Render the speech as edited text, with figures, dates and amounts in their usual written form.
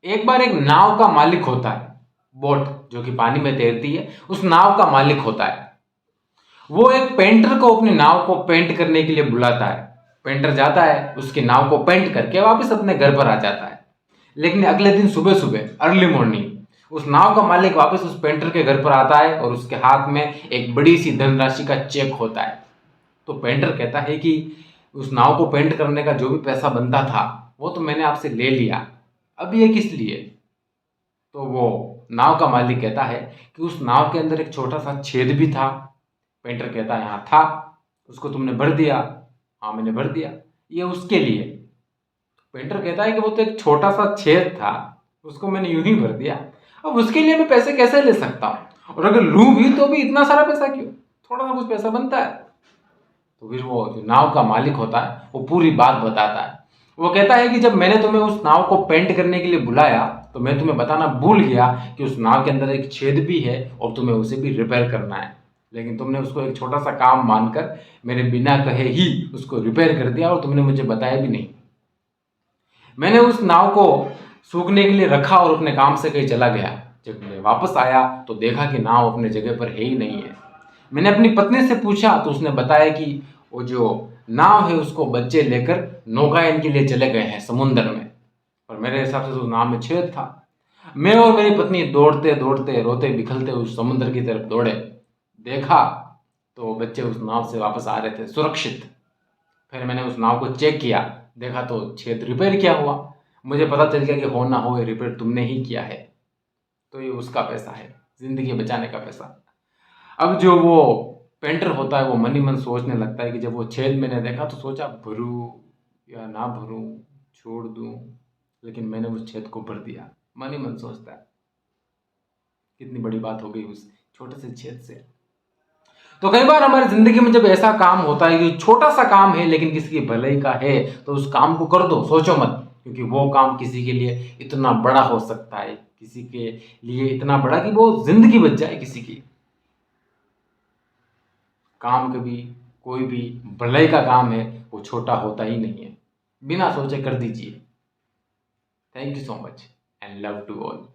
एक बार एक नाव का मालिक होता है, बोट जो कि पानी में तैरती है, उस नाव का मालिक होता है। वो एक पेंटर को अपनी नाव को पेंट करने के लिए बुलाता है। पेंटर जाता है, उसकी नाव को पेंट करके वापस अपने घर पर आ जाता है। लेकिन अगले दिन सुबह सुबह अर्ली मॉर्निंग उस नाव का मालिक वापस उस पेंटर के घर पर आता है और उसके हाथ में एक बड़ी सी धनराशि का चेक होता है। तो पेंटर कहता है कि उस नाव को पेंट करने का जो भी पैसा बनता था वो तो मैंने आपसे ले लिया, अब ये किस लिए? तो वो नाव का मालिक कहता है कि उस नाव के अंदर एक छोटा सा छेद भी था। पेंटर कहता है हाँ था, उसको तुमने भर दिया? हाँ मैंने भर दिया, ये उसके लिए। पेंटर कहता है कि वो तो एक छोटा सा छेद था, उसको मैंने यूं ही भर दिया, अब उसके लिए मैं पैसे कैसे ले सकता हूँ, और अगर लूं भी तो भी इतना सारा पैसा क्यों, थोड़ा सा कुछ पैसा बनता है। तो फिर वो जो नाव का मालिक होता है वो पूरी बात बताता है। वो कहता है कि जब मैंने तुम्हें उस नाव को पेंट करने के लिए बुलाया तो मैं तुम्हें बताना भूल गया कि उस नाव के अंदर एक छेद भी है और तुम्हें उसे भी रिपेयर करना है, लेकिन तुमने उसको एक छोटा सा काम मानकर मेरे बिना कहे ही उसको रिपेयर कर दिया और तुमने मुझे बताया भी नहीं। मैंने उस नाव को सूखने के लिए रखा और अपने काम से कहीं चला गया। जब मैं वापस आया तो देखा कि नाव अपने जगह पर है ही नहीं है। मैंने अपनी पत्नी से पूछा तो उसने बताया कि वो जो नाव है उसको बच्चे लेकर नौकायन के लिए चले गए हैं समुद्र में, और मेरे हिसाब से तो उस नाव में छेद था। मैं और मेरी पत्नी दौड़ते दौड़ते रोते बिखलते उस समुद्र की तरफ दौड़े। देखा तो बच्चे उस नाव से वापस आ रहे थे सुरक्षित। फिर मैंने उस नाव को चेक किया, देखा तो छेद रिपेयर किया हुआ। मुझे पता चल गया कि हो ना हो ये रिपेयर तुमने ही किया है। तो ये उसका पैसा है, जिंदगी बचाने का पैसा। अब जो वो पेंटर होता है वो मन ही मन सोचने लगता है कि जब वो छेद मैंने देखा तो सोचा भरूं या ना भरूं, छोड़ दूं, लेकिन मैंने उस छेद को भर दिया। मन ही मन सोचता है कितनी बड़ी बात हो गई उस छोटे से छेद से। तो कई बार हमारी जिंदगी में जब ऐसा काम होता है कि छोटा सा काम है लेकिन किसी की भलाई का है, तो उस काम को कर दो, सोचो मत, क्योंकि वो काम किसी के लिए इतना बड़ा हो सकता है, किसी के लिए इतना बड़ा कि वो जिंदगी बच जाए किसी की। काम कभी कोई भी भलाई का काम है वो छोटा होता ही नहीं है, बिना सोचे कर दीजिए। Thank you so much and love to all.